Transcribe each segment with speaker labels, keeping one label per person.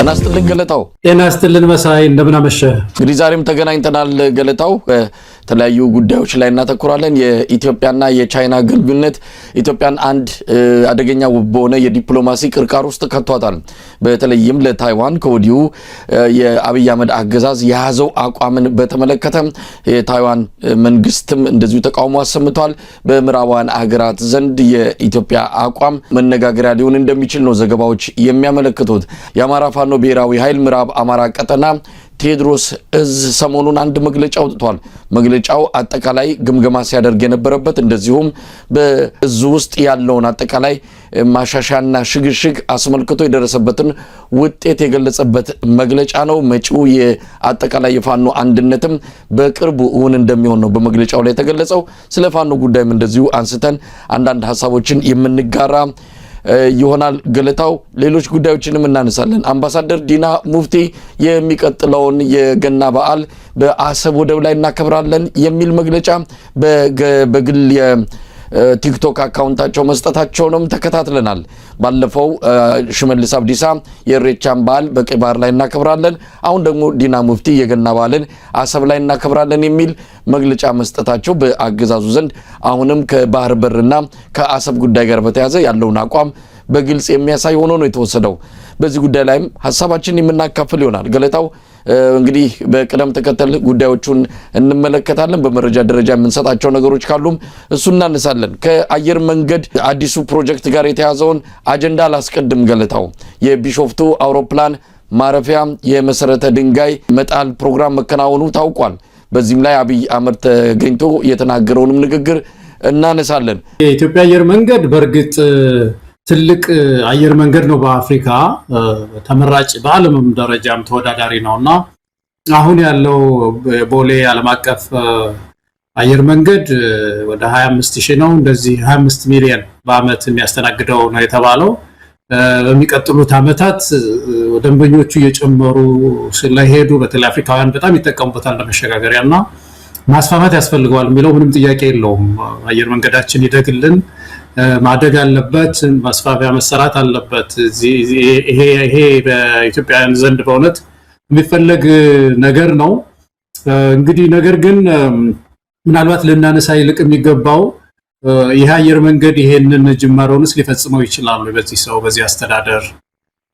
Speaker 1: ተናስተልን ገለታው
Speaker 2: ተናስተልን መሳይ እንደምን አመሸ።
Speaker 1: እንግዲህ ዛሬም ተገናኝተናል ገለታው ተለያዩ ጉዳዮች ላይ እናተኩራለን። የኢትዮጵያና የቻይና ግንኙነት ኢትዮጵያን አንድ አደገኛ በሆነ የዲፕሎማሲ ቅርቃር ውስጥ ከቷታል። በተለይም ለታይዋን ከወዲሁ የአብይ አህመድ አገዛዝ የያዘው አቋምን በተመለከተ የታይዋን መንግስትም እንደዚሁ ተቃውሞ አሰምቷል። በምዕራባውያን ሀገራት ዘንድ የኢትዮጵያ አቋም መነጋገሪያ ሊሆን እንደሚችል ነው ዘገባዎች የሚያመለክቱት። የአማራ ፋኖ ብሔራዊ ኃይል ምዕራብ አማራ ቀጠና ቴዎድሮስ እዝ ሰሞኑን አንድ መግለጫ አውጥቷል። መግለጫው አጠቃላይ ግምገማ ሲያደርግ የነበረበት እንደዚሁም በእዙ ውስጥ ያለውን አጠቃላይ ማሻሻያና ሽግሽግ አስመልክቶ የደረሰበትን ውጤት የገለጸበት መግለጫ ነው። መጪው የአጠቃላይ የፋኖ አንድነትም በቅርቡ እውን እንደሚሆን ነው በመግለጫው ላይ የተገለጸው። ስለ ፋኖ ጉዳይም እንደዚሁ አንስተን አንዳንድ ሐሳቦችን የምንጋራ ይሆናል ገለታው። ሌሎች ጉዳዮችንም እናነሳለን። አምባሳደር ዲና ሙፍቲ የሚቀጥለውን የገና በዓል በአሰብ ወደብ ላይ እናከብራለን የሚል መግለጫ በግል የቲክቶክ አካውንታቸው መስጠታቸውንም ተከታትለናል። ባለፈው ሽመልስ አብዲሳ የኢሬቻን በዓል በቀይ ባህር ላይ እናከብራለን፣ አሁን ደግሞ ዲና ሙፍቲ የገና በዓልን አሰብ ላይ እናከብራለን የሚል መግለጫ መስጠታቸው በአገዛዙ ዘንድ አሁንም ከባህር በርና ከአሰብ ጉዳይ ጋር በተያያዘ ያለውን አቋም በግልጽ የሚያሳይ ሆኖ ነው የተወሰደው። በዚህ ጉዳይ ላይም ሐሳባችን የምናካፍል ይሆናል ገለታው። እንግዲህ በቅደም ተከተል ጉዳዮቹን እንመለከታለን። በመረጃ ደረጃ የምንሰጣቸው ነገሮች ካሉም እሱ እናነሳለን። ከአየር መንገድ አዲሱ ፕሮጀክት ጋር የተያዘውን አጀንዳ ላስቀድም ገለታው። የቢሾፍቱ አውሮፕላን ማረፊያ የመሰረተ ድንጋይ መጣል ፕሮግራም መከናወኑ ታውቋል። በዚህም ላይ አብይ አህመድ ተገኝቶ የተናገረውንም ንግግር እናነሳለን።
Speaker 2: የኢትዮጵያ አየር መንገድ በእርግጥ ትልቅ አየር መንገድ ነው። በአፍሪካ ተመራጭ በዓለምም ደረጃም ተወዳዳሪ ነውና አሁን ያለው ቦሌ ዓለም አቀፍ አየር መንገድ ወደ 25000 ነው። እንደዚህ 25 ሚሊዮን በአመት የሚያስተናግደው ነው የተባለው። በሚቀጥሉት አመታት ደንበኞቹ እየጨመሩ ስለሄዱ በተለይ አፍሪካውያን በጣም ይጠቀሙበታል ለመሸጋገሪያና ማስፋፋት ያስፈልገዋል የሚለው ምንም ጥያቄ የለውም። አየር መንገዳችን ይደግልን፣ ማደግ አለበት፣ ማስፋፊያ መሰራት አለበት። ይሄ በኢትዮጵያውያን ዘንድ በእውነት የሚፈለግ ነገር ነው። እንግዲህ ነገር ግን ምናልባት ልናነሳ ይልቅ የሚገባው ይሄ አየር መንገድ ይሄንን ጅማሮንስ ሊፈጽመው ይችላሉ በዚህ አስተዳደር?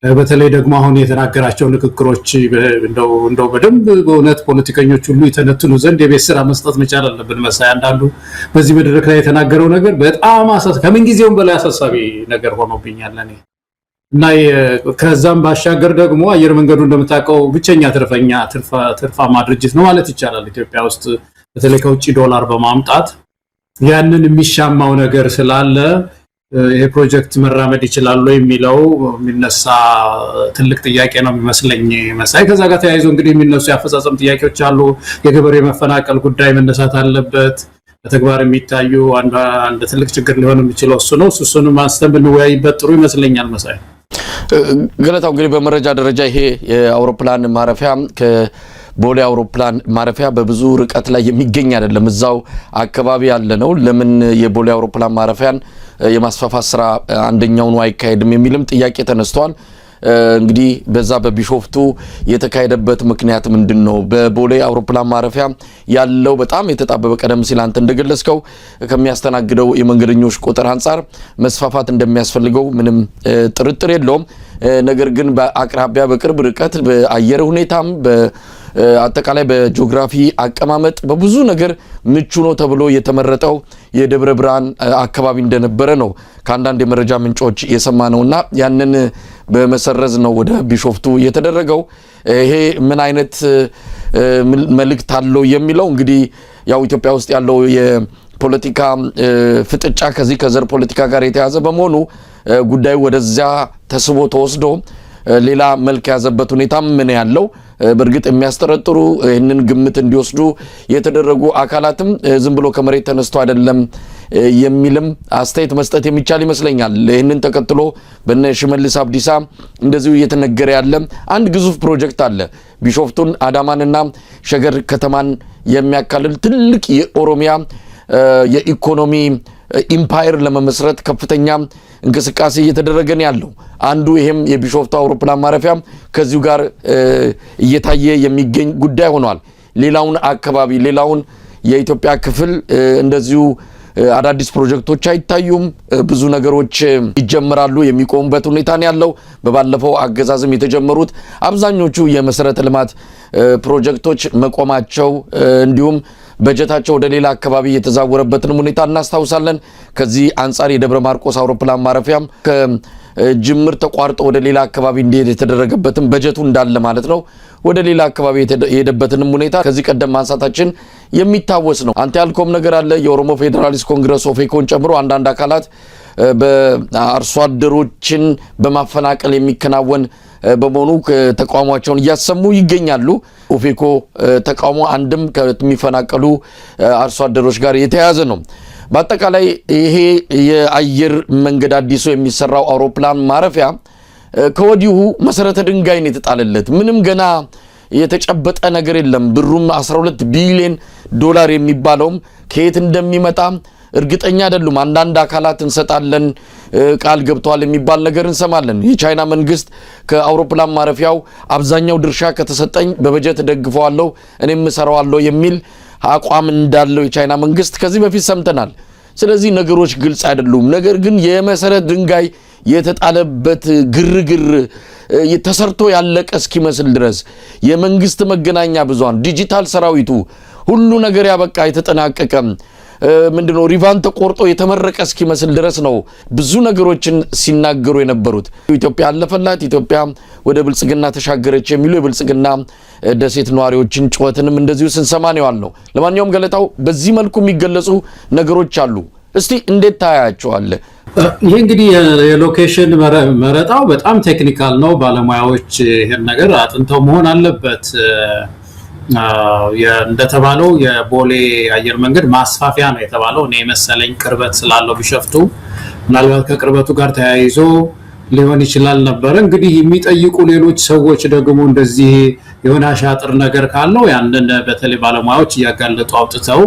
Speaker 2: በተለይ ደግሞ አሁን የተናገራቸው ንግግሮች እንደው በደንብ በእውነት ፖለቲከኞች ሁሉ የተነትኑ ዘንድ የቤት ስራ መስጠት መቻል አለብን። መሳይ አንዳንዱ በዚህ መድረክ ላይ የተናገረው ነገር በጣም ከምን ጊዜውም በላይ አሳሳቢ ነገር ሆኖብኛል እኔ እና ከዛም ባሻገር ደግሞ አየር መንገዱ እንደምታውቀው ብቸኛ ትርፋማ ድርጅት ነው ማለት ይቻላል ኢትዮጵያ ውስጥ በተለይ ከውጭ ዶላር በማምጣት ያንን የሚሻማው ነገር ስላለ ይሄ ፕሮጀክት መራመድ ይችላል የሚለው የሚነሳ ትልቅ ጥያቄ ነው የሚመስለኝ መሳይ። ከዛ ጋር ተያይዞ እንግዲህ የሚነሱ ያፈጻጸም ጥያቄዎች አሉ። የገበሬ መፈናቀል ጉዳይ መነሳት አለበት። በተግባር የሚታዩ አንድ ትልቅ ችግር ሊሆን የሚችለው እሱ ነው። እሱንም አንስተን ብንወያይበት ጥሩ ይመስለኛል መሳይ።
Speaker 1: ገለታው እንግዲህ በመረጃ ደረጃ ይሄ የአውሮፕላን ማረፊያ ቦሌ አውሮፕላን ማረፊያ በብዙ ርቀት ላይ የሚገኝ አይደለም፣ እዛው አካባቢ ያለ ነው። ለምን የቦሌ አውሮፕላን ማረፊያን የማስፋፋት ስራ አንደኛው ነው አይካሄድም የሚልም ጥያቄ ተነስቷል። እንግዲህ በዛ በቢሾፍቱ የተካሄደበት ምክንያት ምንድነው? በቦሌ አውሮፕላን ማረፊያ ያለው በጣም የተጣበበ ቀደም ሲል አንተ እንደገለጽከው ከሚያስተናግደው የመንገደኞች ቁጥር አንፃር መስፋፋት እንደሚያስፈልገው ምንም ጥርጥር የለውም። ነገር ግን በአቅራቢያ በቅርብ ርቀት በአየር ሁኔታም አጠቃላይ በጂኦግራፊ አቀማመጥ በብዙ ነገር ምቹ ነው ተብሎ የተመረጠው የደብረ ብርሃን አካባቢ እንደነበረ ነው ከአንዳንድ የመረጃ ምንጮች የሰማነውና ያንን በመሰረዝ ነው ወደ ቢሾፍቱ የተደረገው። ይሄ ምን አይነት መልእክት አለው የሚለው እንግዲህ ያው ኢትዮጵያ ውስጥ ያለው የፖለቲካ ፍጥጫ ከዚህ ከዘር ፖለቲካ ጋር የተያዘ በመሆኑ ጉዳዩ ወደዚያ ተስቦ ተወስዶ ሌላ መልክ ያዘበት ሁኔታ ምን ያለው በርግጥ የሚያስተረጥሩ ይህንን ግምት እንዲወስዱ የተደረጉ አካላትም ዝም ብሎ ከመሬት ተነስቶ አይደለም የሚልም አስተያየት መስጠት የሚቻል ይመስለኛል። ይህንን ተከትሎ በነ ሽመልስ አብዲሳ እንደዚሁ እየተነገረ ያለ አንድ ግዙፍ ፕሮጀክት አለ። ቢሾፍቱን አዳማንና ሸገር ከተማን የሚያካልል ትልቅ የኦሮሚያ የኢኮኖሚ ኢምፓየር ለመመስረት ከፍተኛ እንቅስቃሴ እየተደረገ ነው ያለው። አንዱ ይሄም የቢሾፍቱ አውሮፕላን ማረፊያ ከዚሁ ጋር እየታየ የሚገኝ ጉዳይ ሆኗል። ሌላውን አካባቢ ሌላውን የኢትዮጵያ ክፍል እንደዚሁ አዳዲስ ፕሮጀክቶች አይታዩም። ብዙ ነገሮች ይጀምራሉ የሚቆሙበት ሁኔታ ነው ያለው። በባለፈው አገዛዝም የተጀመሩት አብዛኞቹ የመሰረተ ልማት ፕሮጀክቶች መቆማቸው እንዲሁም በጀታቸው ወደ ሌላ አካባቢ የተዛወረበትን ሁኔታ እናስታውሳለን። ከዚህ አንጻር የደብረ ማርቆስ አውሮፕላን ማረፊያም ከጅምር ተቋርጦ ወደ ሌላ አካባቢ እንዲሄድ የተደረገበትን በጀቱ እንዳለ ማለት ነው ወደ ሌላ አካባቢ የሄደበትንም ሁኔታ ከዚህ ቀደም ማንሳታችን የሚታወስ ነው። አንተ ያልከውም ነገር አለ። የኦሮሞ ፌዴራሊስት ኮንግረስ ኦፌኮን ጨምሮ አንዳንድ አካላት በአርሶ አደሮችን በማፈናቀል የሚከናወን በመሆኑ ተቃውሟቸውን እያሰሙ ይገኛሉ። ኦፌኮ ተቃውሞ አንድም ከሚፈናቀሉ አርሶ አደሮች ጋር የተያያዘ ነው። በአጠቃላይ ይሄ የአየር መንገድ አዲሱ የሚሰራው አውሮፕላን ማረፊያ ከወዲሁ መሰረተ ድንጋይ ነው የተጣለለት። ምንም ገና የተጨበጠ ነገር የለም። ብሩም 12 ቢሊዮን ዶላር የሚባለውም ከየት እንደሚመጣ እርግጠኛ አይደሉም። አንዳንድ አካላት እንሰጣለን ቃል ገብተዋል የሚባል ነገር እንሰማለን። የቻይና መንግስት ከአውሮፕላን ማረፊያው አብዛኛው ድርሻ ከተሰጠኝ በበጀት ደግፈዋለሁ እኔም እሰራዋለሁ የሚል አቋም እንዳለው የቻይና መንግስት ከዚህ በፊት ሰምተናል። ስለዚህ ነገሮች ግልጽ አይደሉም። ነገር ግን የመሰረት ድንጋይ የተጣለበት ግርግር ተሰርቶ ያለቀ እስኪመስል ድረስ የመንግስት መገናኛ ብዙሃን ዲጂታል ሰራዊቱ ሁሉ ነገር ያበቃ የተጠናቀቀ ምንድነው ሪቫን ተቆርጦ የተመረቀ እስኪመስል ድረስ ነው ብዙ ነገሮችን ሲናገሩ የነበሩት። ኢትዮጵያ አለፈላት፣ ኢትዮጵያ ወደ ብልጽግና ተሻገረች የሚሉ የብልጽግና ደሴት ነዋሪዎችን ጩኸትንም እንደዚሁ ስንሰማ ነው ያለው። ለማንኛውም ገለታው በዚህ መልኩ የሚገለጹ ነገሮች አሉ። እስቲ እንዴት ታያቸዋለህ?
Speaker 2: ይሄ እንግዲህ የሎኬሽን መረጣው በጣም ቴክኒካል ነው። ባለሙያዎች ይሄን ነገር አጥንተው መሆን አለበት። እንደተባለው የቦሌ አየር መንገድ ማስፋፊያ ነው የተባለው። እኔ መሰለኝ ቅርበት ስላለው ቢሸፍቱ ምናልባት ከቅርበቱ ጋር ተያይዞ ሊሆን ይችላል ነበር። እንግዲህ የሚጠይቁ ሌሎች ሰዎች ደግሞ እንደዚህ የሆነ አሻጥር ነገር ካለው ያንን በተለይ ባለሙያዎች እያጋለጡ አውጥተው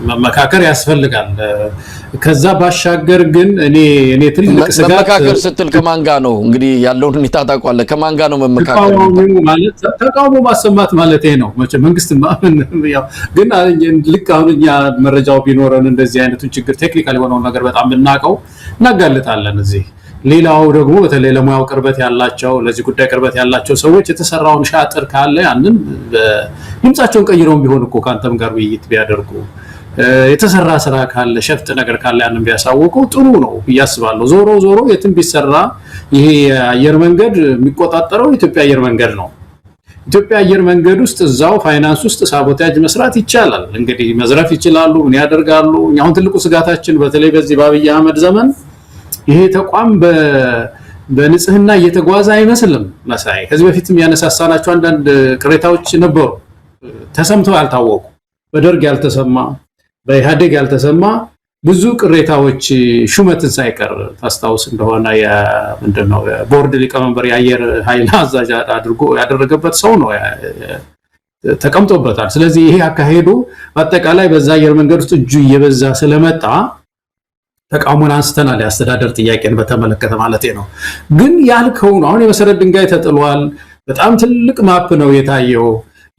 Speaker 2: መመካከር ያስፈልጋል። ከዛ ባሻገር ግን እኔ ትልቅ ስጋት
Speaker 1: መመካከር ስትል ከማን ጋር ነው እንግዲህ ያለውን ሁኔታ ታውቃለህ? ከማን ጋር ነው መመካከር?
Speaker 2: ተቃውሞ ማሰማት ማለት ነው። መቼም መንግስት ግን ልክ አሁን እኛ መረጃው ቢኖረን እንደዚህ አይነቱን ችግር ቴክኒካል የሆነውን ነገር በጣም ብናውቀው እናጋልጣለን። እዚህ ሌላው ደግሞ በተለይ ለሙያው ቅርበት ያላቸው ለዚህ ጉዳይ ቅርበት ያላቸው ሰዎች የተሰራውን ሻጥር ካለ ያንን ድምጻቸውን ቀይረውም ቢሆን እኮ ካንተም ጋር ውይይት ቢያደርጉ የተሰራ ስራ ካለ ሸፍጥ ነገር ካለ ያንን ቢያሳውቁ ጥሩ ነው ያስባሉ። ዞሮ የትም ቢሰራ ይሄ አየር መንገድ የሚቆጣጠረው ኢትዮጵያ አየር መንገድ ነው። ኢትዮጵያ አየር መንገድ ውስጥ እዛው ፋይናንስ ውስጥ ሳቦታጅ መስራት ይቻላል። እንግዲህ መዝረፍ ይችላሉ፣ ምን ያደርጋሉ? አሁን ትልቁ ስጋታችን በተለይ በዚህ በአብይ አህመድ ዘመን ይሄ ተቋም በንጽህና እየተጓዘ አይመስልም። መሳይ ከዚህ በፊትም ያነሳሳናቸው አንዳንድ ቅሬታዎች ነበሩ፣ ተሰምተው ያልታወቁ በደርግ ያልተሰማ በኢህአዴግ ያልተሰማ ብዙ ቅሬታዎች ሹመትን ሳይቀር ታስታውስ እንደሆነ ምንድነው ቦርድ ሊቀመንበር የአየር ኃይል አዛዥ አድርጎ ያደረገበት ሰው ነው ተቀምጦበታል። ስለዚህ ይሄ አካሄዱ በአጠቃላይ በዛ አየር መንገድ ውስጥ እጁ እየበዛ ስለመጣ ተቃውሞን አንስተናል። የአስተዳደር ጥያቄን በተመለከተ ማለት ነው። ግን ያልከው ነው አሁን የመሰረት ድንጋይ ተጥሏል። በጣም ትልቅ ማፕ ነው የታየው።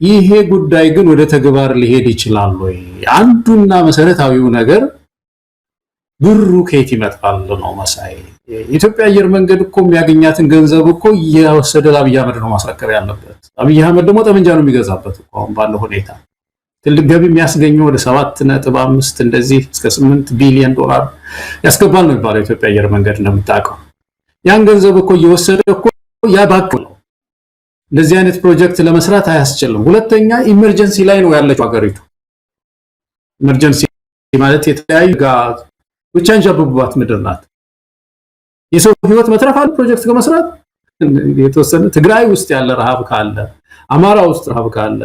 Speaker 2: ይሄ ጉዳይ ግን ወደ ተግባር ሊሄድ ይችላል ወይ? አንዱና መሰረታዊው ነገር ብሩ ከየት ይመጣል ነው መሳይ። የኢትዮጵያ አየር መንገድ እኮ የሚያገኛትን ገንዘብ እኮ እየወሰደ ለአብይ አህመድ ነው ማስረከብ ያለበት። አብይ አህመድ ደግሞ ጠመንጃ ነው የሚገዛበት እኮ አሁን ባለው ሁኔታ። ትልቅ ገቢ የሚያስገኘው ወደ 7.5 እንደዚህ እስከ 8 ቢሊዮን ዶላር ያስገባል ነው የሚባለው የኢትዮጵያ አየር መንገድ እንደምታውቀው። ያን ገንዘብ እኮ እየወሰደ እኮ ያባክ ነው። እንደዚህ አይነት ፕሮጀክት ለመስራት አያስችልም። ሁለተኛ ኢመርጀንሲ ላይ ነው ያለችው ሀገሪቱ። ኢመርጀንሲ ማለት የተለያዩ ጋር ብቻ እንጀብባት ምድር ናት። የሰው ህይወት መትረፍ አለ ፕሮጀክት ከመስራት የተወሰነ ትግራይ ውስጥ ያለ ረሃብ ካለ፣ አማራ ውስጥ ረሃብ ካለ፣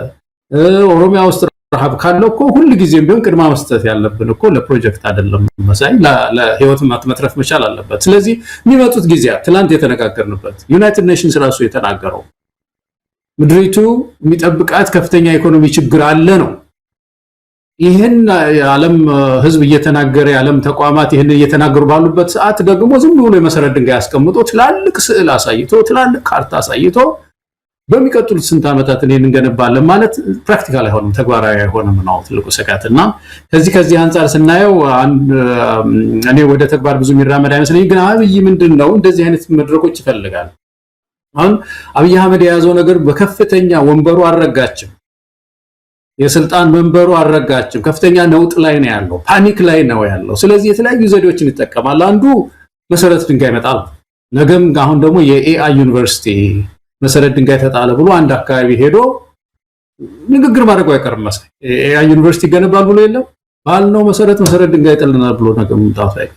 Speaker 2: ኦሮሚያ ውስጥ ረሃብ ካለ እኮ ሁሉ ጊዜም ቢሆን ቅድማ መስጠት ያለብን እኮ ለፕሮጀክት አይደለም መሳይ ለህይወት መትረፍ መቻል አለበት። ስለዚህ የሚመጡት ጊዜያት ትላንት የተነጋገርንበት ዩናይትድ ኔሽንስ ራሱ የተናገረው ምድሪቱ የሚጠብቃት ከፍተኛ ኢኮኖሚ ችግር አለ ነው። ይሄን ዓለም ህዝብ እየተናገረ ዓለም ተቋማት ይሄን እየተናገሩ ባሉበት ሰዓት ደግሞ ዝም ብሎ የመሰረት ድንጋይ አስቀምጦ ትላልቅ ስዕል አሳይቶ ትላልቅ ካርታ አሳይቶ በሚቀጥሉት ስንት ዓመታት እኔን እንገነባለን ማለት ፕራክቲካል አይሆንም፣ ተግባራዊ አይሆንም ነው ትልቁ ስጋትና ከዚህ አንፃር ስናየው እኔ ወደ ተግባር ብዙ የሚራመድ አይመስለኝም። ግን አብይ ምንድነው እንደዚህ አይነት መድረኮች ይፈልጋል። አሁን አብይ አህመድ የያዘው ነገር በከፍተኛ ወንበሩ አልረጋችም፣ የስልጣን መንበሩ አልረጋችም፣ ከፍተኛ ነውጥ ላይ ነው ያለው፣ ፓኒክ ላይ ነው ያለው። ስለዚህ የተለያዩ ዘዴዎችን ይጠቀማል። አንዱ መሰረት ድንጋይ መጣል፣ ነገም አሁን ደግሞ የኤአይ ዩኒቨርሲቲ መሰረት ድንጋይ ተጣለ ብሎ አንድ አካባቢ ሄዶ ንግግር ማድረጉ አይቀርም መሰለኝ። ኤአይ ዩኒቨርሲቲ ይገነባል ብሎ የለም ባልነው መሰረት ድንጋይ ጥልናል ብሎ ነገም ምጣፍ ላይ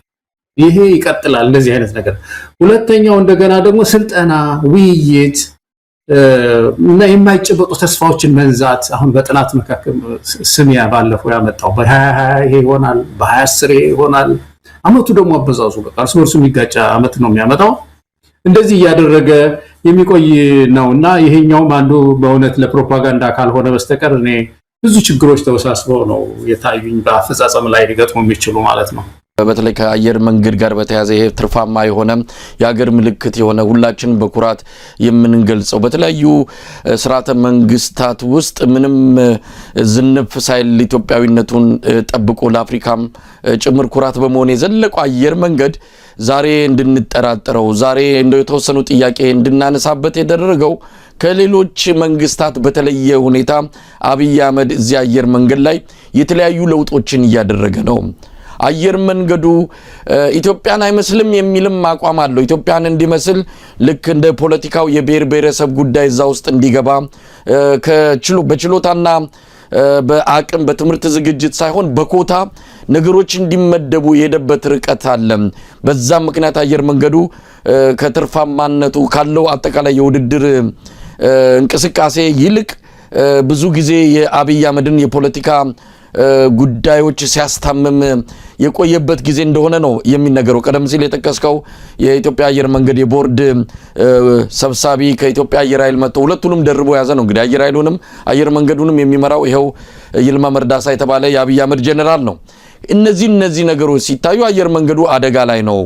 Speaker 2: ይሄ ይቀጥላል። እንደዚህ አይነት ነገር። ሁለተኛው እንደገና ደግሞ ስልጠና፣ ውይይት እና የማይጨበጡ ተስፋዎችን መንዛት። አሁን በጥናት መካከል ስሚያ ባለፈው ያመጣው በ2020 ይሄ ይሆናል፣ በ2010 ይሄ ይሆናል። አመቱ ደግሞ አበዛዙ በቃ እርስ በርሱ የሚጋጭ አመት ነው የሚያመጣው። እንደዚህ እያደረገ የሚቆይ ነውና ይሄኛውም አንዱ በእውነት ለፕሮፓጋንዳ ካልሆነ በስተቀር እኔ ብዙ ችግሮች ተወሳስበው ነው የታዩኝ በአፈጻጸም ላይ ሊገጥሙ የሚችሉ ማለት ነው።
Speaker 1: በተለይ ከአየር መንገድ ጋር በተያያዘ ይሄ ትርፋማ የሆነ የሀገር ምልክት የሆነ ሁላችን በኩራት የምንገልጸው በተለያዩ ስርዓተ መንግስታት ውስጥ ምንም ዝንፍ ሳይል ኢትዮጵያዊነቱን ጠብቆ ለአፍሪካም ጭምር ኩራት በመሆን የዘለቀው አየር መንገድ ዛሬ እንድንጠራጠረው ዛሬ እንደው የተወሰኑ ጥያቄ እንድናነሳበት የደረገው ከሌሎች መንግስታት በተለየ ሁኔታ አብይ አህመድ እዚህ አየር መንገድ ላይ የተለያዩ ለውጦችን እያደረገ ነው። አየር መንገዱ ኢትዮጵያን አይመስልም የሚልም አቋም አለው። ኢትዮጵያን እንዲመስል ልክ እንደ ፖለቲካው የብሔር ብሔረሰብ ጉዳይ እዛ ውስጥ እንዲገባ በችሎታና በአቅም በትምህርት ዝግጅት ሳይሆን በኮታ ነገሮች እንዲመደቡ የሄደበት ርቀት አለ። በዛም ምክንያት አየር መንገዱ ከትርፋማነቱ ካለው አጠቃላይ የውድድር እንቅስቃሴ ይልቅ ብዙ ጊዜ የአብይ አህመድን የፖለቲካ ጉዳዮች ሲያስታምም የቆየበት ጊዜ እንደሆነ ነው የሚነገረው። ቀደም ሲል የጠቀስከው የኢትዮጵያ አየር መንገድ የቦርድ ሰብሳቢ ከኢትዮጵያ አየር ኃይል መጥቶ ሁለቱንም ደርቦ ያዘ ነው። እንግዲህ አየር ኃይሉንም አየር መንገዱንም የሚመራው ይሄው ይልማ መርዳሳ የተባለ የአብይ አህመድ ጄኔራል ነው። እነዚህ ነገሮች ሲታዩ አየር መንገዱ አደጋ ላይ ነው፣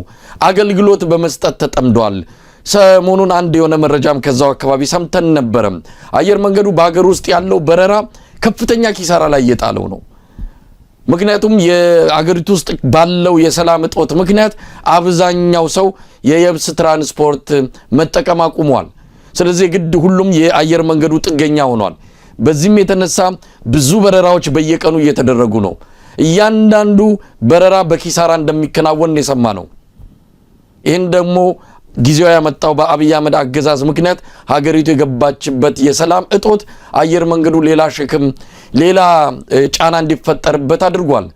Speaker 1: አገልግሎት በመስጠት ተጠምዷል። ሰሞኑን አንድ የሆነ መረጃም ከዛው አካባቢ ሰምተን ነበር። አየር መንገዱ በአገር ውስጥ ያለው በረራ ከፍተኛ ኪሳራ ላይ እየጣለው ነው። ምክንያቱም የአገሪቱ ውስጥ ባለው የሰላም እጦት ምክንያት አብዛኛው ሰው የየብስ ትራንስፖርት መጠቀም አቁሟል። ስለዚህ ግድ ሁሉም የአየር መንገዱ ጥገኛ ሆኗል። በዚህም የተነሳ ብዙ በረራዎች በየቀኑ እየተደረጉ ነው። እያንዳንዱ በረራ በኪሳራ እንደሚከናወን የሰማ ነው። ይህን ደግሞ ጊዜው ያመጣው በአብይ አህመድ አገዛዝ ምክንያት ሀገሪቱ የገባችበት የሰላም እጦት አየር መንገዱ ሌላ ሸክም ሌላ ጫና እንዲፈጠርበት አድርጓል።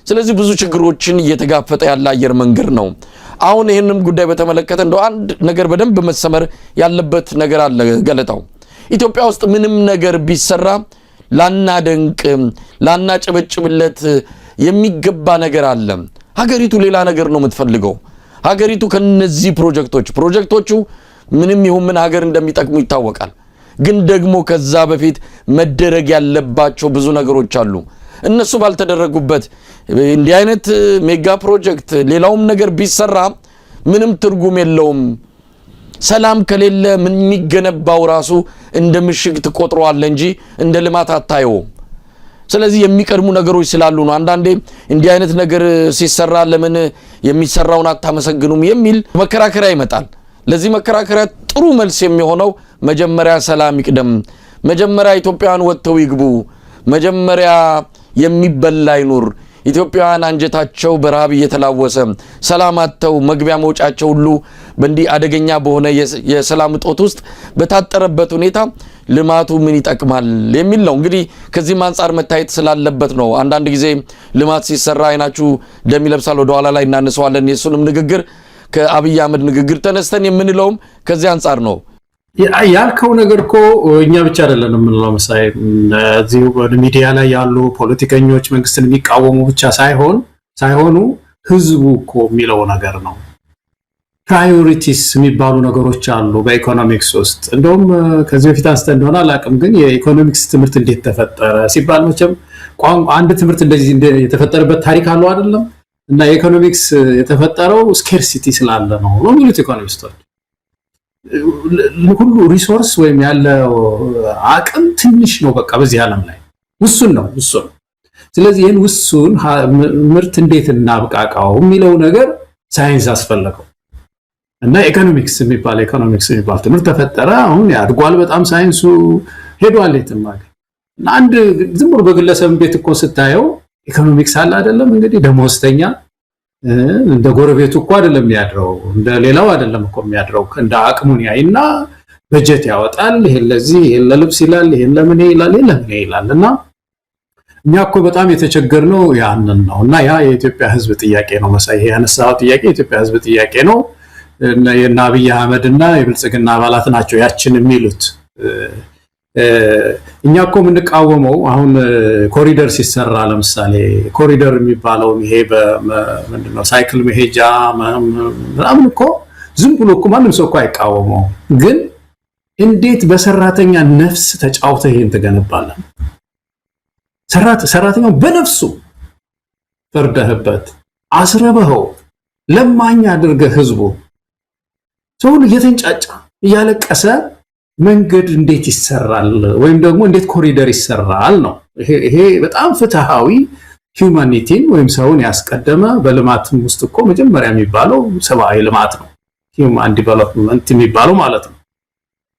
Speaker 1: ስለዚህ ብዙ ችግሮችን እየተጋፈጠ ያለ አየር መንገድ ነው። አሁን ይህንም ጉዳይ በተመለከተ እንደው አንድ ነገር በደንብ መሰመር ያለበት ነገር አለ። ገለታው ኢትዮጵያ ውስጥ ምንም ነገር ቢሰራ ላናደንቅ ላናጨበጭብለት የሚገባ ነገር አለ። ሀገሪቱ ሌላ ነገር ነው የምትፈልገው። ሀገሪቱ ከነዚህ ፕሮጀክቶቹ ምንም ይሁን ምን ሀገር እንደሚጠቅሙ ይታወቃል። ግን ደግሞ ከዛ በፊት መደረግ ያለባቸው ብዙ ነገሮች አሉ። እነሱ ባልተደረጉበት እንዲህ አይነት ሜጋ ፕሮጀክት ሌላውም ነገር ቢሰራ ምንም ትርጉም የለውም። ሰላም ከሌለ ምን የሚገነባው ራሱ እንደ ምሽግ ትቆጥረዋለህ እንጂ እንደ ልማት አታየውም። ስለዚህ የሚቀድሙ ነገሮች ስላሉ ነው። አንዳንዴ እንዲህ አይነት ነገር ሲሰራ ለምን የሚሰራውን አታመሰግኑም የሚል መከራከሪያ ይመጣል። ለዚህ መከራከሪያ ጥሩ መልስ የሚሆነው መጀመሪያ ሰላም ይቅደም፣ መጀመሪያ ኢትዮጵያውያን ወጥተው ይግቡ፣ መጀመሪያ የሚበላ ይኑር። ኢትዮጵያውያን አንጀታቸው በረሃብ እየተላወሰ ሰላም አጥተው መግቢያ መውጫቸው ሁሉ በእንዲህ አደገኛ በሆነ የሰላም እጦት ውስጥ በታጠረበት ሁኔታ ልማቱ ምን ይጠቅማል የሚል ነው። እንግዲህ ከዚህም አንጻር መታየት ስላለበት ነው። አንዳንድ ጊዜ ልማት ሲሰራ አይናችሁ ደም ይለብሳል ወደ ኋላ ላይ እናነሳዋለን። የሱንም ንግግር ከአብይ አህመድ ንግግር ተነስተን የምንለውም ከዚህ አንጻር ነው።
Speaker 2: ያልከው ነገር እኮ እኛ ብቻ አይደለንም የምንለው መሳይ፣ እዚህ ሚዲያ ላይ ያሉ ፖለቲከኞች መንግስትን የሚቃወሙ ብቻ ሳይሆኑ ህዝቡ እኮ የሚለው ነገር ነው። ፕራዮሪቲስ የሚባሉ ነገሮች አሉ በኢኮኖሚክስ ውስጥ። እንደውም ከዚህ በፊት አንስተ እንደሆነ አላውቅም፣ ግን የኢኮኖሚክስ ትምህርት እንዴት ተፈጠረ ሲባል መቼም አንድ ትምህርት እንደዚህ የተፈጠረበት ታሪክ አለው አይደለም እና ኢኮኖሚክስ የተፈጠረው ስኬርሲቲ ስላለ ነው የሚሉት ኢኮኖሚስቶች ሁሉ ሪሶርስ ወይም ያለው አቅም ትንሽ ነው በቃ በዚህ ዓለም ላይ ውሱን ነው ስለዚህ ይሄን ውሱን ምርት እንዴት እናብቃቃው የሚለው ነገር ሳይንስ አስፈልገው እና ኢኮኖሚክስ የሚባል ትምህርት ተፈጠረ አሁን ያድጓል በጣም ሳይንሱ ሄዷል የተማገ እና አንድ ዝም ብሎ በግለሰብ ቤት እኮ ስታየው ኢኮኖሚክስ አለ አይደለም እንግዲህ ደሞዝተኛ እንደ ጎረቤቱ እኮ አይደለም የሚያድረው እንደ ሌላው አይደለም እኮ የሚያድረው እንደ አቅሙን ያይና በጀት ያወጣል ይሄን ለዚህ ይሄን ለልብስ ይላል ይሄን ለምን ይላልና እኛ እኮ በጣም የተቸገርነው ያንን ነውና ያ የኢትዮጵያ ሕዝብ ጥያቄ ነው መሳይ ያነሳው ጥያቄ የኢትዮጵያ ሕዝብ ጥያቄ ነው እና አብይ አህመድና የብልጽግና አባላት ናቸው ያችን የሚሉት እኛ እኮ ምንቃወመው አሁን ኮሪደር ሲሰራ ለምሳሌ ኮሪደር የሚባለው ይሄ በምንድነው ሳይክል መሄጃ ምናምን እኮ ዝም ብሎ እኮ ማንም ሰው እኮ አይቃወመው ግን እንዴት በሰራተኛ ነፍስ ተጫውተህ ይሄን ትገነባለህ ሰራተኛው በነፍሱ ፈርደህበት አስረበው ለማኛ አድርገህ ህዝቡ ሰው እየተንጫጫ እያለቀሰ መንገድ እንዴት ይሰራል ወይም ደግሞ እንዴት ኮሪደር ይሰራል ነው ይሄ በጣም ፍትሃዊ ሂዩማኒቲን ወይም ሰውን ያስቀደመ በልማት ውስጥ እኮ መጀመሪያ የሚባለው ሰብአዊ ልማት ነው ሂዩማን ዲቨሎፕመንት የሚባለው ማለት ነው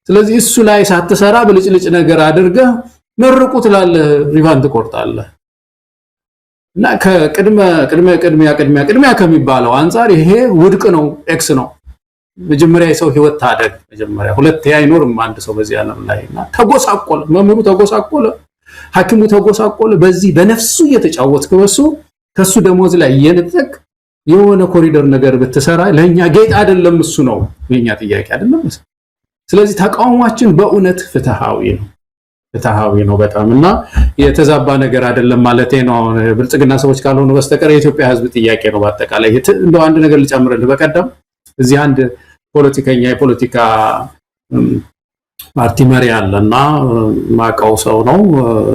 Speaker 2: ስለዚህ እሱ ላይ ሳትሰራ ብልጭልጭ ነገር አድርገህ መርቁት ላለ ሪቫንት ቆርጣለህ እና ከቅድሚያ ከሚባለው አንፃር ይሄ ውድቅ ነው ኤክስ ነው መጀመሪያ የሰው ህይወት ታደግ መጀመሪያ ሁለት አይኖርም አንድ ሰው በዚህ ዓለም ላይና ተጎሳቆለ መምሩ ተጎሳቆለ ሐኪሙ ተጎሳቆለ በዚህ በነፍሱ እየተጫወተው ከሱ ደሞዝ ላይ የነጠቅ የሆነ ኮሪደር ነገር በተሰራ ለኛ ጌጥ አይደለም እሱ ነው የኛ ጥያቄ አይደለም ስለዚህ ተቃውሟችን በእውነት ፍትሃዊ ነው በጣምና የተዛባ ነገር አይደለም ማለቴ ነው ብልጽግና ሰዎች ካልሆኑ በስተቀር የኢትዮጵያ ህዝብ ጥያቄ ነው በአጠቃላይ እንደው አንድ ነገር ልጨምርልህ በቀደም እዚህ አንድ የፖለቲካ ፓርቲ መሪ አለና ማቀው ሰው ነው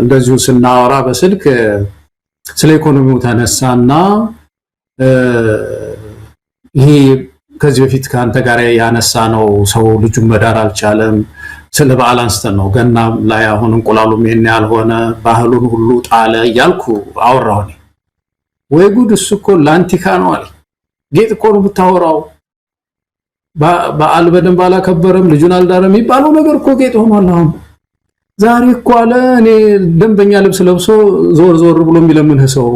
Speaker 2: እንደዚሁ ስናወራ በስልክ ስለ ኢኮኖሚው ተነሳና ይሄ ከዚህ በፊት ካንተ ጋር ያነሳ ነው ሰው ልጁን መዳር አልቻለም ስለ ባላንስ ነው ገና ላይ አሁን እንቁላሉም ይሄን ያልሆነ ባህሉን ሁሉ ጣለ ያልኩ አወራውኝ ወይ ጉድ እሱ እኮ ላንቲካ ነው አለ ጌጥ እኮ ነው ብታወራው በዓል በደንብ አላከበረም ልጁን አልዳረም የሚባለው ነገር እኮ ጌጥ ሆኗል አሁን ዛሬ እኮ አለ እኔ ደንበኛ ልብስ ለብሶ ዞር ብሎ የሚለምን ሰው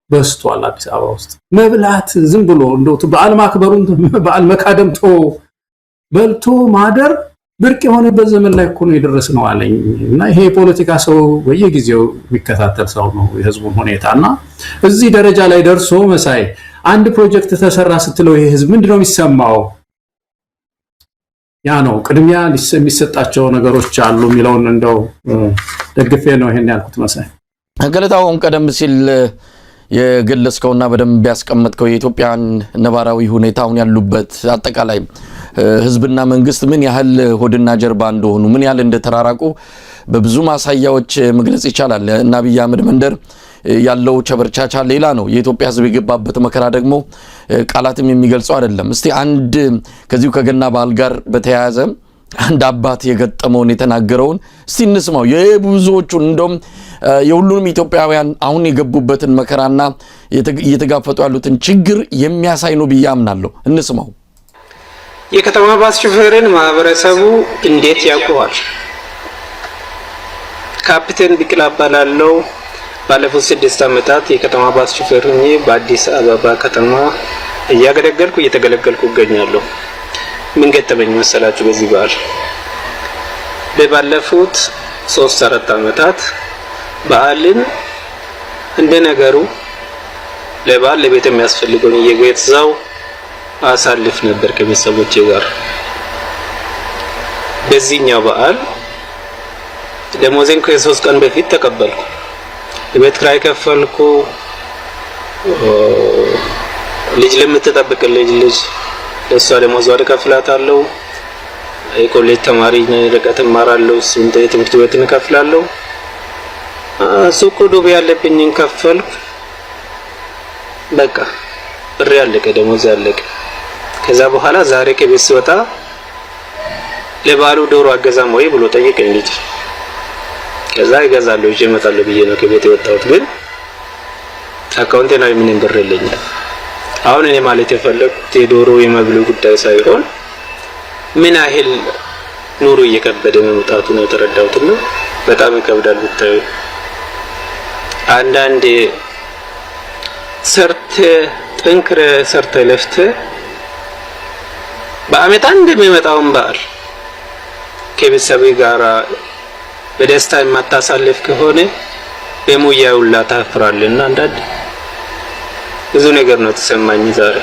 Speaker 2: በስቷል አዲስ አበባ ውስጥ መብላት ዝም ብሎ እንደው በዓል ማክበሩን በዓል መካደምቶ በልቶ ማደር ብርቅ የሆነበት ዘመን ላይ እኮ ነው የደረስነው አለኝ እና ይሄ ፖለቲካ ሰው በየጊዜው የሚከታተል ሰው ነው የህዝቡን ሁኔታና እዚህ ደረጃ ላይ ደርሶ መሳይ አንድ ፕሮጀክት ተሰራ ስትለው ይሄ ህዝብ ምንድነው የሚሰማው ያ ነው ቅድሚያ የሚሰጣቸው ነገሮች አሉ የሚለውን እንደው ደግፌ ነው ይሄን ያልኩት መሳይ
Speaker 1: ገለታውን ቀደም ሲል የገለጽከውና በደንብ ያስቀመጥከው የኢትዮጵያን ነባራዊ ሁኔታውን ያሉበት አጠቃላይ ህዝብና መንግስት ምን ያህል ሆድና ጀርባ እንደሆኑ ምን ያህል እንደተራራቁ በብዙ ማሳያዎች መግለጽ ይቻላል እና አብይ አህመድ መንደር ያለው ቸበርቻቻ ሌላ ነው የኢትዮጵያ ህዝብ የገባበት መከራ ደግሞ ቃላትም የሚገልጸው አይደለም እስቲ አንድ ከዚሁ ከገና በዓል ጋር በተያያዘ አንድ አባት የገጠመውን የተናገረውን እስቲ እንስማው የብዙዎቹን እንደም የሁሉንም ኢትዮጵያውያን አሁን የገቡበትን መከራና እየተጋፈጡ ያሉትን ችግር የሚያሳይ ነው ብያምናለሁ እንስማው
Speaker 3: የከተማ ባስ ሹፌርን ማህበረሰቡ እንዴት ያውቀዋል ካፒቴን ቢቅላ ባላለው ባለፉት 6 ዓመታት የከተማ ባስ ሹፌር ሆኜ በአዲስ አበባ ከተማ እየተገለገልኩ እገኛለሁ ምን ገጠመኝ መሰላችሁ በዚህ በዓል በባለፉት 3-4 ዓመታት በዓልን እንደ ነገሩ ለበዓል ለቤት የሚያስፈልገውን እየገዛው አሳልፍ ነበር ከቤተሰቦቼ ጋር በዚህኛው በዓል ደሞዜን ከ3 ቀን በፊት ተቀበልኩ የቤት ኪራይ ከፈልኩ ልጅ ለምትጠብቅልኝ ልጅ ለሷ ደሞዝ ወደ ከፍላታለሁ የኮሌጅ ተማሪ ነኝ ርቀት እማራለሁ ስንት ትምህርት ቤት እንከፍላለሁ ሱቁ ዱቤ ያለብኝን ከፈልኩ። በቃ ብር ያለቀ ደሞዝ ያለቀ። ከዛ በኋላ ዛሬ ከቤት ሲወጣ ለባሉ ዶሮ አገዛም ወይ ብሎ ጠየቀኝ ልጅ። ከዛ ይገዛለሁ ይዤ እመጣለሁ ብዬ ነው ከቤት የወጣሁት። ግን አካውንቴ ላይ ምንም ብር የለኝም። አሁን እኔ ማለት የፈለኩት የዶሮ የመብሉ ጉዳይ ሳይሆን ምን ያህል ኑሮ እየከበደ መምጣቱ ነው የተረዳሁትና በጣም ይከብዳል ብታዩ። አንዳንዴ ሰርተ ጠንክረ ሰርተ ለፍተ በአመት አንድ የሚመጣውን በዓል ከቤተሰብ ጋር በደስታ የማታሳልፍ ከሆነ በሙያው ላይ ታፍራለና አንዳንድ ብዙ ነገር ነው ተሰማኝ ዛሬ።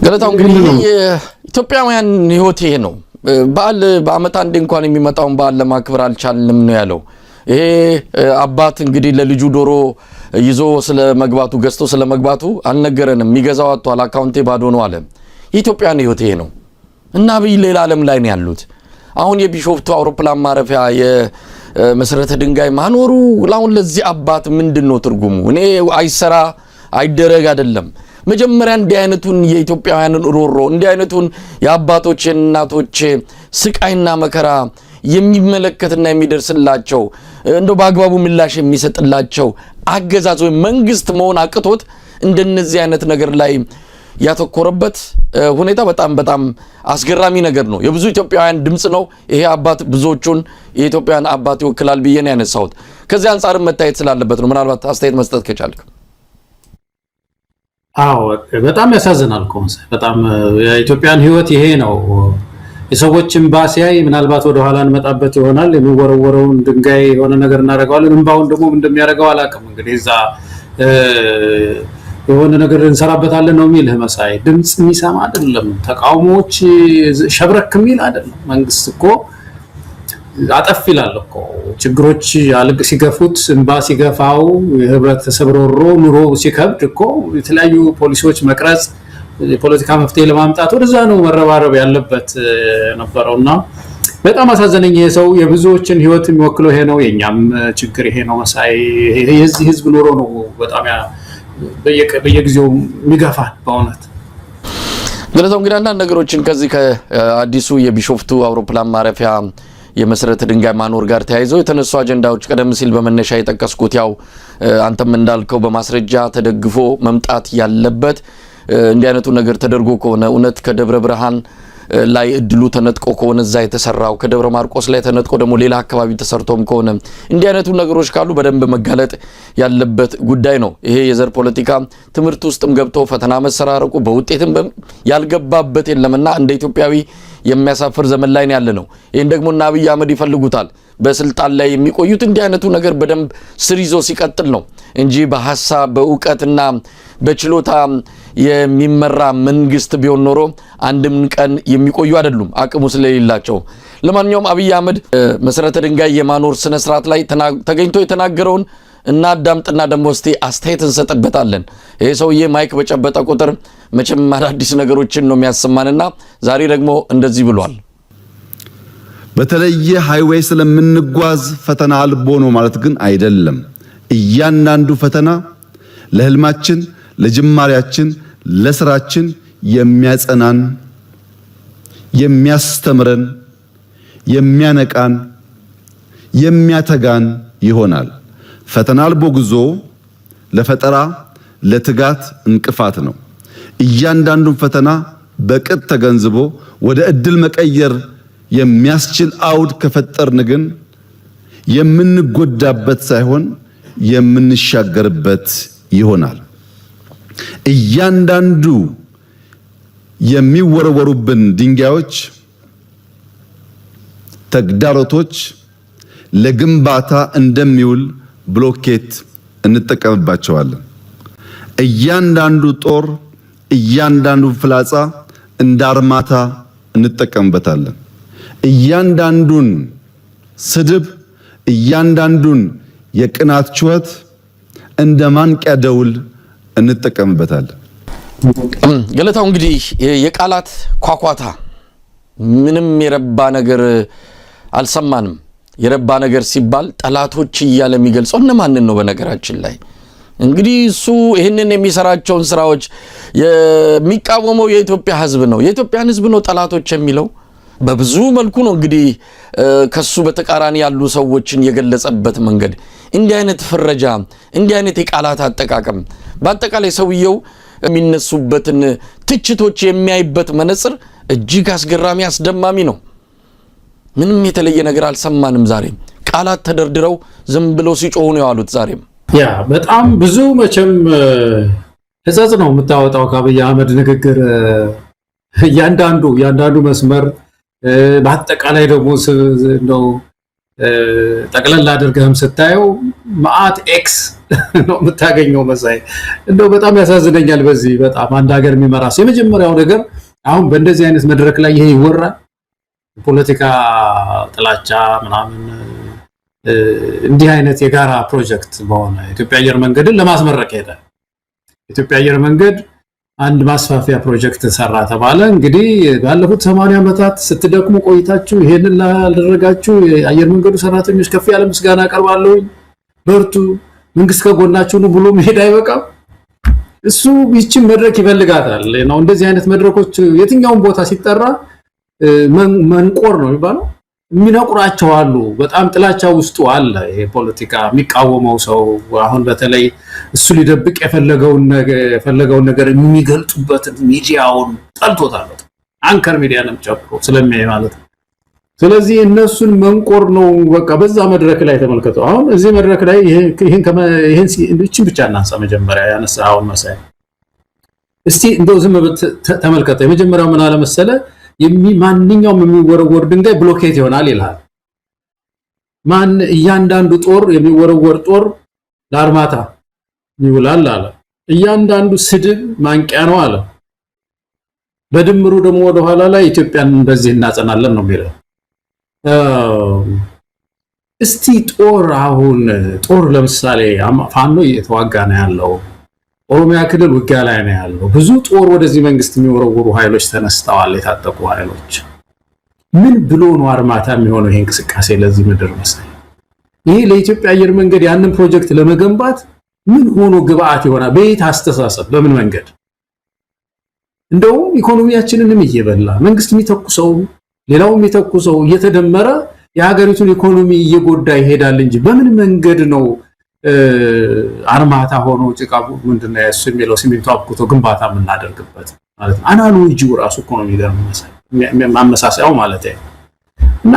Speaker 1: ገለታው እንግዲህ የኢትዮጵያውያን ህይወት ይሄ ነው። በዓል በአመት አንድ እንኳን የሚመጣውን በዓል ለማክበር አልቻልንም ነው ያለው። ይሄ አባት እንግዲህ ለልጁ ዶሮ ይዞ ስለመግባቱ ገዝቶ ስለመግባቱ አልነገረንም። የሚገዛው አጥቷል፣ አካውንቴ ባዶ ነው አለ። የኢትዮጵያን ህይወት ይሄ ነው እና በይ ሌላ ዓለም ላይ ነው ያሉት። አሁን የቢሾፍቱ አውሮፕላን ማረፊያ የመሰረተ ድንጋይ ማኖሩ ላውን ለዚህ አባት ምንድነው ትርጉሙ? እኔ አይሰራ አይደረግ አይደለም። መጀመሪያ እንዲህ አይነቱን የኢትዮጵያውያንን ሮሮ እንዲህ አይነቱን የአባቶች እናቶች ስቃይና መከራ የሚመለከትና የሚደርስላቸው እንደው በአግባቡ ምላሽ የሚሰጥላቸው አገዛዝ ወይ መንግስት መሆን አቅቶት እንደነዚህ አይነት ነገር ላይ ያተኮረበት ሁኔታ በጣም በጣም አስገራሚ ነገር ነው። የብዙ ኢትዮጵያውያን ድምጽ ነው ይሄ አባት። ብዙዎቹን የኢትዮጵያን አባት ይወክላል ብዬ ነው ያነሳሁት። ከዚህ አንፃር መታየት ስላለበት ነው። ምናልባት አስተያየት መስጠት ከቻልክ።
Speaker 2: አዎ በጣም ያሳዝናል። ኮንሰ በጣም የኢትዮጵያን ህይወት ይሄ ነው። የሰዎችን ባሲያይ ምናልባት ወደ ኋላ እንመጣበት ይሆናል። የሚወረወረውን ድንጋይ የሆነ ነገር እናደርገዋለን። እንባውን ደግሞ እንደሚያደርገው አላውቅም። እንግዲህ እዛ የሆነ ነገር እንሰራበታለን ነው የሚልህ መሳይ። ድምጽ የሚሰማ አይደለም። ተቃውሞዎች ሸብረክ የሚል አይደለም። መንግስት እኮ አጠፍ ይላል እኮ። ችግሮች አልቅ ሲገፉት እንባ ሲገፋው የህብረተሰብ ሮሮ ኑሮ ሲከብድ እኮ የተለያዩ ፖሊሲዎች መቅረጽ የፖለቲካ መፍትሄ ለማምጣት ወደዛ ነው መረባረብ ያለበት ነበረውና በጣም አሳዘነኝ። ይሄ ሰው የብዙዎችን ህይወት የሚወክለው ይሄ ነው። የኛም ችግር ይሄ ነው መሳይ። የዚህ ህዝብ ኑሮ ነው በጣም በየጊዜው የሚገፋል በእውነት።
Speaker 1: ገለታው እንግዲህ አንዳንድ ነገሮችን ከዚህ ከአዲሱ የቢሾፍቱ አውሮፕላን ማረፊያ የመሰረተ ድንጋይ ማኖር ጋር ተያይዘው የተነሱ አጀንዳዎች ቀደም ሲል በመነሻ የጠቀስኩት ያው አንተም እንዳልከው በማስረጃ ተደግፎ መምጣት ያለበት እንዲህ አይነቱ ነገር ተደርጎ ከሆነ እውነት ከደብረ ብርሃን ላይ እድሉ ተነጥቆ ከሆነ እዛ የተሰራው ከደብረ ማርቆስ ላይ ተነጥቆ ደግሞ ሌላ አካባቢ ተሰርቶም ከሆነ እንዲህ አይነቱ ነገሮች ካሉ በደንብ መጋለጥ ያለበት ጉዳይ ነው። ይሄ የዘር ፖለቲካ ትምህርት ውስጥም ገብቶ ፈተና መሰራረቁ በውጤትም ያልገባበት የለምና እንደ ኢትዮጵያዊ የሚያሳፍር ዘመን ላይ ያለ ነው። ይሄን ደግሞ እና አብይ አህመድ ይፈልጉታል። በስልጣን ላይ የሚቆዩት እንዲህ አይነቱ ነገር በደንብ ስር ይዞ ሲቀጥል ነው እንጂ በሐሳብ በእውቀትና በችሎታ የሚመራ መንግስት ቢሆን ኖሮ አንድም ቀን የሚቆዩ አይደሉም አቅሙ ስለሌላቸው። ለማንኛውም አብይ አህመድ መሰረተ ድንጋይ የማኖር ስነ ስርዓት ላይ ተገኝቶ የተናገረውን እና አዳምጥና ደግሞ እስቲ አስተያየት እንሰጥበታለን። ይሄ ሰውዬ ማይክ በጨበጠ ቁጥር መቼም አዳዲስ ነገሮችን ነው የሚያሰማንና ዛሬ ደግሞ እንደዚህ ብሏል።
Speaker 4: በተለየ ሃይዌይ ስለምንጓዝ ፈተና አልቦ ነው ማለት ግን አይደለም። እያንዳንዱ ፈተና ለህልማችን፣ ለጅማሬያችን፣ ለስራችን የሚያጸናን፣ የሚያስተምረን፣ የሚያነቃን፣ የሚያተጋን ይሆናል። ፈተና አልቦ ጉዞ ለፈጠራ ለትጋት እንቅፋት ነው። እያንዳንዱን ፈተና በቅጥ ተገንዝቦ ወደ እድል መቀየር የሚያስችል አውድ ከፈጠርን ግን የምንጎዳበት ሳይሆን የምንሻገርበት ይሆናል። እያንዳንዱ የሚወረወሩብን ድንጋዮች፣ ተግዳሮቶች ለግንባታ እንደሚውል ብሎኬት እንጠቀምባቸዋለን። እያንዳንዱ ጦር፣ እያንዳንዱ ፍላጻ እንደ አርማታ እንጠቀምበታለን። እያንዳንዱን ስድብ፣ እያንዳንዱን የቅናት ጩኸት እንደ ማንቂያ ደውል እንጠቀምበታለን።
Speaker 1: ገለታው እንግዲህ የቃላት ኳኳታ ምንም የረባ ነገር አልሰማንም። የረባ ነገር ሲባል ጠላቶች እያለ የሚገልጸው እነማንን ነው? በነገራችን ላይ እንግዲህ እሱ ይህንን የሚሰራቸውን ስራዎች የሚቃወመው የኢትዮጵያ ህዝብ ነው። የኢትዮጵያን ህዝብ ነው ጠላቶች የሚለው በብዙ መልኩ ነው። እንግዲህ ከሱ በተቃራኒ ያሉ ሰዎችን የገለጸበት መንገድ እንዲህ አይነት ፍረጃ፣ እንዲህ አይነት የቃላት አጠቃቀም፣ በአጠቃላይ ሰውየው የሚነሱበትን ትችቶች የሚያይበት መነጽር እጅግ አስገራሚ አስደማሚ ነው። ምንም የተለየ ነገር አልሰማንም። ዛሬም ቃላት ተደርድረው ዝም ብለው ሲጮሁ ነው ያሉት። ዛሬም
Speaker 2: ያ በጣም ብዙ መቼም ህጸጽ ነው የምታወጣው ከአብይ አህመድ ንግግር እያንዳንዱ መስመር በአጠቃላይ ደግሞ ነው ጠቅለል አድርገህም ስታየው ማአት ኤክስ ነው የምታገኘው። መሳይ እንደው በጣም ያሳዝነኛል። በዚህ በጣም አንድ ሀገር የሚመራ ሰው የመጀመሪያው ነገር አሁን በእንደዚህ አይነት መድረክ ላይ ይሄ ይወራል። ፖለቲካ ጥላቻ ምናምን እንዲህ አይነት የጋራ ፕሮጀክት በሆነ ኢትዮጵያ አየር መንገድን ለማስመረቅ ሄደ። ኢትዮጵያ አየር መንገድ አንድ ማስፋፊያ ፕሮጀክት ሰራ ተባለ። እንግዲህ ባለፉት 80 ዓመታት ስትደክሙ ቆይታችሁ ይሄንን ላደረጋችሁ የአየር መንገዱ ሰራተኞች ከፍ ያለ ምስጋና አቀርባለሁ፣ በርቱ፣ መንግስት ከጎናችሁ ነው ብሎ መሄድ አይበቃም። እሱ ይህችን መድረክ ይፈልጋታል ነው። እንደዚህ አይነት መድረኮች የትኛውን ቦታ ሲጠራ መንቆር ነው የሚባለው። የሚነቁራቸው አሉ። በጣም ጥላቻ ውስጡ አለ። የፖለቲካ የሚቃወመው ሰው አሁን በተለይ እሱ ሊደብቅ የፈለገውን ነገር የሚገልጡበት ሚዲያውን ጠልቶታል። አንከር ሚዲያንም ጨምሮ ስለሚያይ ማለት ነው። ስለዚህ እነሱን መንቆር ነው በቃ። በዛ መድረክ ላይ ተመልከተው። አሁን እዚህ መድረክ ላይ ይሄን ብቻ እናንሳ። መጀመሪያ ያነሳውን መሳይ እስቲ እንደው ዝም ተመልከተው። የመጀመሪያው ምን አለ መሰለ ማንኛውም የሚወረወር ድንጋይ ብሎኬት ይሆናል ይላል። እያንዳንዱ ጦር የሚወረወር ጦር ለአርማታ ይውላል አለ። እያንዳንዱ ስድብ ማንቂያ ነው አለ። በድምሩ ደግሞ ወደ ኋላ ላይ ኢትዮጵያን በዚህ እናጸናለን ነው የሚለው። እስቲ ጦር ለምሳሌ ፋኖ እየተዋጋ ነው ያለው። ኦሮሚያ ክልል ውጊያ ላይ ነው ያለው። ብዙ ጦር ወደዚህ መንግስት የሚወረወሩ ኃይሎች ተነስተዋል፣ የታጠቁ ኃይሎች። ምን ብሎ ነው አርማታ የሚሆነው? ይሄ እንቅስቃሴ ለዚህ ምድር መሳይ ይሄ ለኢትዮጵያ አየር መንገድ ያንን ፕሮጀክት ለመገንባት ምን ሆኖ ግብአት ይሆናል? በየት አስተሳሰብ፣ በምን መንገድ? እንደውም ኢኮኖሚያችንንም እየበላ መንግስት የሚተኩሰው ሌላው የሚተኩሰው እየተደመረ የሀገሪቱን ኢኮኖሚ እየጎዳ ይሄዳል እንጂ በምን መንገድ ነው አርማታ ሆኖ ጭቃ ምንድነው እሱ የሚለው ሲሚንቶ አብኩቶ ግንባታ የምናደርግበት ማለት ነው። አናሎጂው ራሱ ኢኮኖሚ ጋር ማመሳሰያው ማለት ነው። እና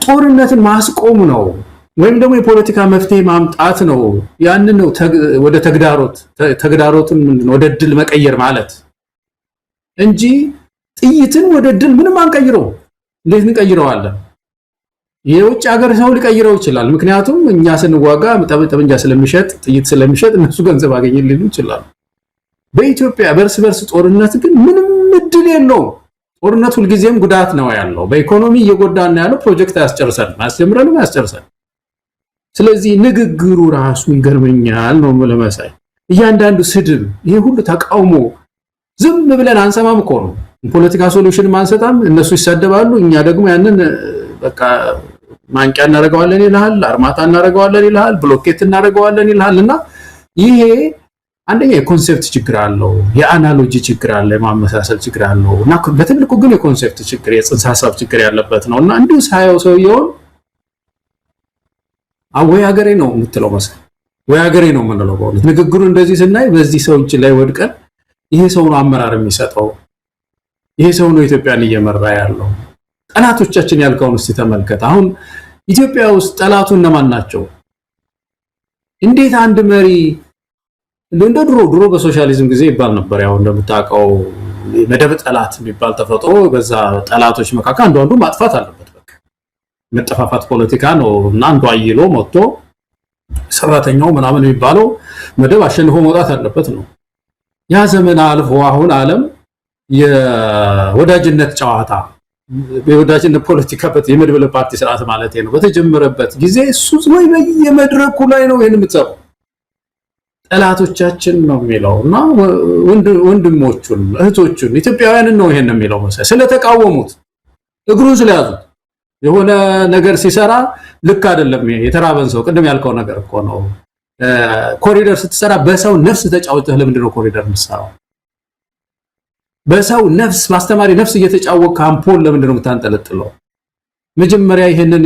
Speaker 2: ጦርነትን ማስቆም ነው ወይም ደግሞ የፖለቲካ መፍትሄ ማምጣት ነው። ያንን ነው ወደ ተግዳሮትን ምንድነው ወደ ድል መቀየር ማለት እንጂ ጥይትን ወደ ድል ምንም አንቀይረው። እንዴት እንቀይረዋለን? የውጭ ሀገር ሰው ሊቀይረው ይችላል። ምክንያቱም እኛ ስንዋጋ ጠመንጃ ስለሚሸጥ ጥይት ስለሚሸጥ እነሱ ገንዘብ አገኘልን ይችላል። በኢትዮጵያ በርስ ጦርነት ግን ምንም እድል የለውም። ጦርነት ሁልጊዜም ጉዳት ነው ያለው። በኢኮኖሚ እየጎዳን ያለው ፕሮጀክት አያስጀምረንም አያስጨርሰን። ስለዚህ ንግግሩ ራሱ ይገርመኛል ነው ለመሳይ። እያንዳንዱ ስድብ፣ ይሄ ሁሉ ተቃውሞ ዝም ብለን አንሰማም እኮ ነው። ፖለቲካ ሶሉሽን ማንሰጣም። እነሱ ይሳደባሉ፣ እኛ ደግሞ ያንን በቃ ማንቂያ እናደርገዋለን ይልሃል፣ አርማታ እናደርገዋለን ይልሃል፣ ብሎኬት እናደርገዋለን ይልሃል። እና ይሄ አንደኛ የኮንሴፕት ችግር አለው፣ የአናሎጂ ችግር አለ፣ የማመሳሰል ችግር አለው። እና በትልቁ ግን የኮንሴፕት ችግር የጽንሰ ሀሳብ ችግር ያለበት ነው። እና እንዲሁ ሳየው ሰውየውን ወይ ሀገሬ ነው የምትለው መሰለኝ፣ ወይ ሀገሬ ነው የምንለው በእውነት ንግግሩን እንደዚህ ስናይ በዚህ ሰው እጅ ላይ ወድቀን ይሄ ሰው ነው አመራር የሚሰጠው፣ ይሄ ሰው ነው ኢትዮጵያን እየመራ ያለው። ጠላቶቻችን ያልከውን እስቲ ተመልከት። አሁን ኢትዮጵያ ውስጥ ጠላቱ እነማን ናቸው? እንዴት አንድ መሪ እንደ ድሮ በሶሻሊዝም ጊዜ ይባል ነበር። ያው እንደምታውቀው መደብ ጠላት የሚባል ተፈጥሮ፣ በዛ ጠላቶች መካከል አንዱ ማጥፋት አለበት። በቃ መጠፋፋት ፖለቲካ ነው እና አንዱ አይሎ መጥቶ ሰራተኛው ምናምን የሚባለው መደብ አሸንፎ መውጣት አለበት ነው። ያ ዘመን አልፎ አሁን ዓለም የወዳጅነት ጨዋታ በወዳጅነት ፖለቲካ የመድበለ ፓርቲ ስርዓት ማለት ነው በተጀመረበት ጊዜ እሱ ወይ በየመድረኩ ላይ ነው ይሄን የምትሰራው ጠላቶቻችን ነው የሚለው እና ወንድሞቹን እህቶቹን ኢትዮጵያውያንን ነው ይሄን የሚለው መሰለኝ። ስለተቃወሙት እግሩን ስለያዙት የሆነ ነገር ሲሰራ ልክ አይደለም። የተራበን ሰው ቅድም ያልከው ነገር እኮ ነው። ኮሪደር ስትሰራ በሰው ነፍስ ተጫውተህ ለምንድን ነው ኮሪደር የምትሰራው? በሰው ነፍስ በአስተማሪ ነፍስ እየተጫወቅህ አምፖል ለምንድን ነው የምታንጠለጥለው? መጀመሪያ ይሄንን